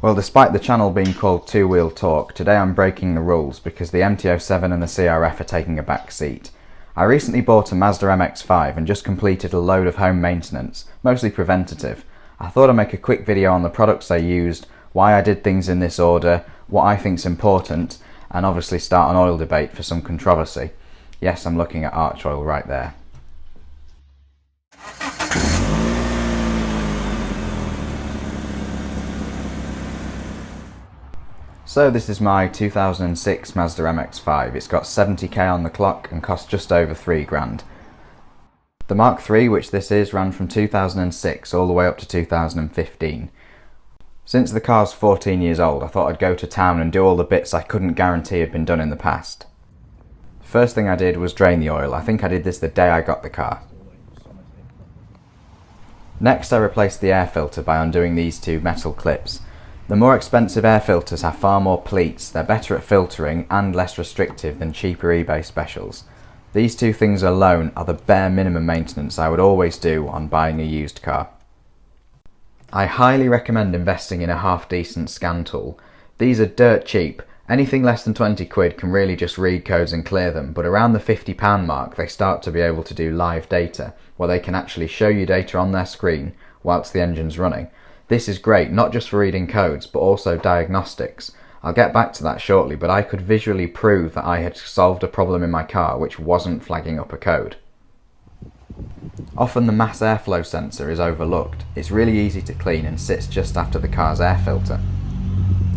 Well, despite the channel being called Two Wheel Talk, today I'm breaking the rules because the MT-07 and the CRF are taking a back seat. I recently bought a Mazda MX5 and just completed a load of home maintenance, mostly preventative. I thought I'd make a quick video on the products I used, why I did things in this order, what I think's important, and obviously start an oil debate for some controversy. Yes, I'm looking at Arch Oil right there. So this is my 2006 Mazda MX5. It's got 70k on the clock and cost just over £3,000. The Mark III, which this is, ran from 2006 all the way up to 2015. Since the car's 14 years old, I thought I'd go to town and do all the bits I couldn't guarantee had been done in the past. First thing I did was drain the oil. I think I did this the day I got the car. Next I replaced the air filter by undoing these two metal clips. The more expensive air filters have far more pleats, they're better at filtering and less restrictive than cheaper eBay specials. These two things alone are the bare minimum maintenance I would always do on buying a used car. I highly recommend investing in a half-decent scan tool. These are dirt cheap. Anything less than 20 quid can really just read codes and clear them, but around the £50 mark they start to be able to do live data, where they can actually show you data on their screen whilst the engine's running. This is great, not just for reading codes, but also diagnostics. I'll get back to that shortly, but I could visually prove that I had solved a problem in my car which wasn't flagging up a code. Often the mass airflow sensor is overlooked. It's really easy to clean and sits just after the car's air filter.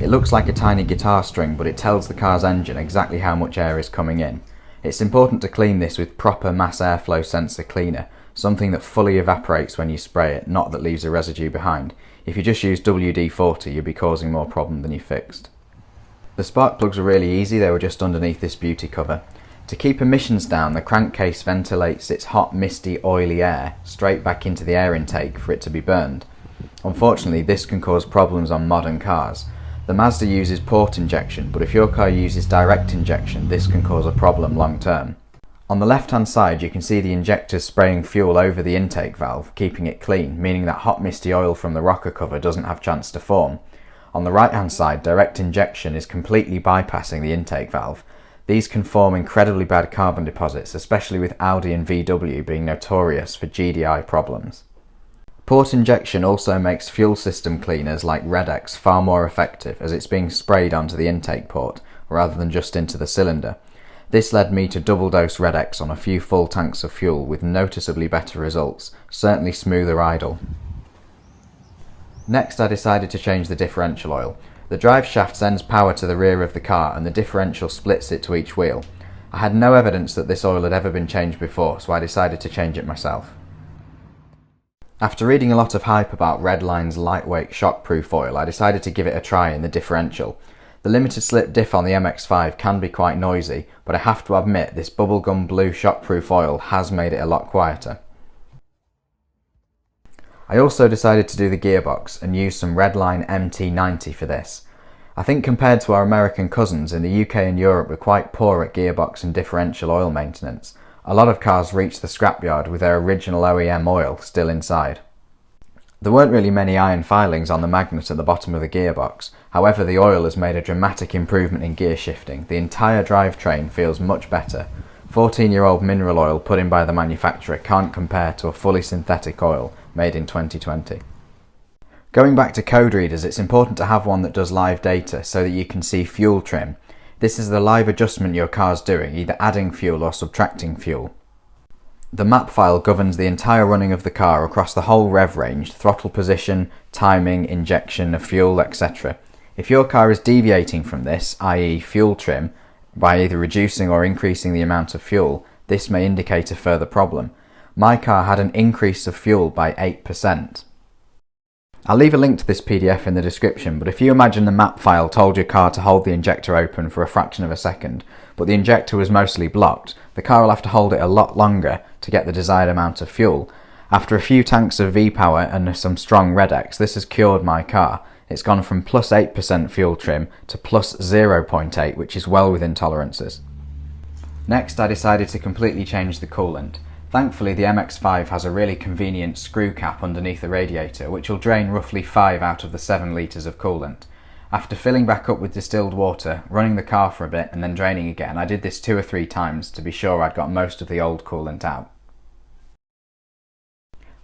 It looks like a tiny guitar string, but it tells the car's engine exactly how much air is coming in. It's important to clean this with proper mass airflow sensor cleaner, something that fully evaporates when you spray it, not that leaves a residue behind. If you just use WD-40, you'll be causing more problem than you fixed. The spark plugs are really easy, they were just underneath this beauty cover. To keep emissions down, the crankcase ventilates its hot, misty, oily air straight back into the air intake for it to be burned. Unfortunately, this can cause problems on modern cars. The Mazda uses port injection, but if your car uses direct injection, this can cause a problem long term. On the left hand side you can see the injectors spraying fuel over the intake valve, keeping it clean, meaning that hot misty oil from the rocker cover doesn't have chance to form. On the right hand side, direct injection is completely bypassing the intake valve. These can form incredibly bad carbon deposits, especially with Audi and VW being notorious for GDI problems. Port injection also makes fuel system cleaners like Red-X far more effective, as it's being sprayed onto the intake port rather than just into the cylinder. This led me to double dose Red-X on a few full tanks of fuel with noticeably better results, certainly smoother idle. Next I decided to change the differential oil. The drive shaft sends power to the rear of the car and the differential splits it to each wheel. I had no evidence that this oil had ever been changed before, so I decided to change it myself. After reading a lot of hype about Redline's lightweight shockproof oil, I decided to give it a try in the differential. The limited slip diff on the MX5 can be quite noisy, but I have to admit this bubblegum blue shockproof oil has made it a lot quieter. I also decided to do the gearbox and use some Redline MT90 for this. I think compared to our American cousins, in the UK and Europe we're quite poor at gearbox and differential oil maintenance. A lot of cars reach the scrapyard with their original OEM oil still inside. There weren't really many iron filings on the magnet at the bottom of the gearbox, however the oil has made a dramatic improvement in gear shifting. The entire drivetrain feels much better. 14-year-old mineral oil put in by the manufacturer can't compare to a fully synthetic oil made in 2020. Going back to code readers, it's important to have one that does live data so that you can see fuel trim. This is the live adjustment your car's doing, either adding fuel or subtracting fuel. The map file governs the entire running of the car across the whole rev range, throttle position, timing, injection of fuel, etc. If your car is deviating from this, i.e. fuel trim, by either reducing or increasing the amount of fuel, this may indicate a further problem. My car had an increase of fuel by 8%. I'll leave a link to this PDF in the description, but if you imagine the map file told your car to hold the injector open for a fraction of a second, but the injector was mostly blocked, the car will have to hold it a lot longer to get the desired amount of fuel. After a few tanks of V-Power and some strong Red-X, this has cured my car. It's gone from plus 8% fuel trim to plus 0.8, which is well within tolerances. Next I decided to completely change the coolant. Thankfully the MX5 has a really convenient screw cap underneath the radiator which will drain roughly 5 out of the 7 litres of coolant. After filling back up with distilled water, running the car for a bit and then draining again, I did this 2 or 3 times to be sure I'd got most of the old coolant out.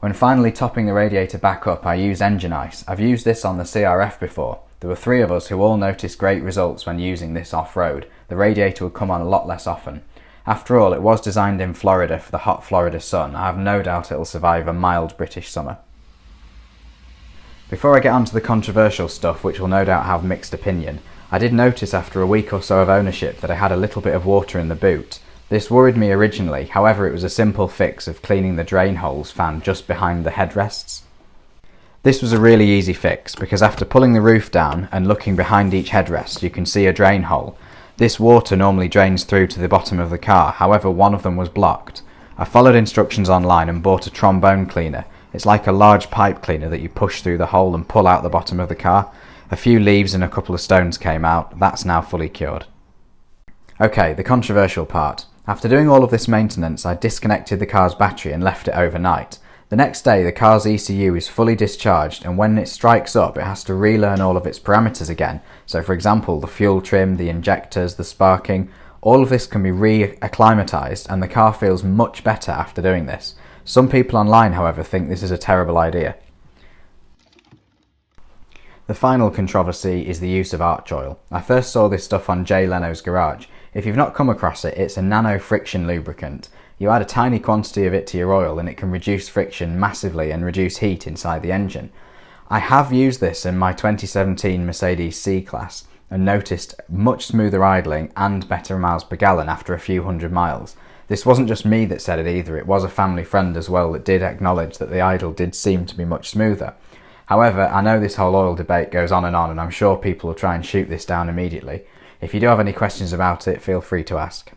When finally topping the radiator back up, I use engine ice. I've used this on the CRF before. There were 3 of us who all noticed great results when using this off-road. The radiator would come on a lot less often. After all, it was designed in Florida for the hot Florida sun. I have no doubt it'll survive a mild British summer. Before I get onto the controversial stuff, which will no doubt have mixed opinion, I did notice after a week or so of ownership that I had a little bit of water in the boot. This worried me originally, however it was a simple fix of cleaning the drain holes found just behind the headrests. This was a really easy fix because after pulling the roof down and looking behind each headrest you can see a drain hole. This water normally drains through to the bottom of the car, however one of them was blocked. I followed instructions online and bought a trombone cleaner. It's like a large pipe cleaner that you push through the hole and pull out the bottom of the car. A few leaves and a couple of stones came out. That's now fully cured. Okay, the controversial part. After doing all of this maintenance, I disconnected the car's battery and left it overnight. The next day, the car's ECU is fully discharged, and when it strikes up, it has to relearn all of its parameters again. So for example, the fuel trim, the injectors, the sparking, all of this can be re-acclimatized, and the car feels much better after doing this. Some people online, however, think this is a terrible idea. The final controversy is the use of arch oil. I first saw this stuff on Jay Leno's garage. If you've not come across it, it's a nano friction lubricant. You add a tiny quantity of it to your oil and it can reduce friction massively and reduce heat inside the engine. I have used this in my 2017 Mercedes C-Class and noticed much smoother idling and better miles per gallon after a few hundred miles. This wasn't just me that said it either, it was a family friend as well that did acknowledge that the idle did seem to be much smoother. However, I know this whole oil debate goes on and I'm sure people will try and shoot this down immediately. If you do have any questions about it, feel free to ask.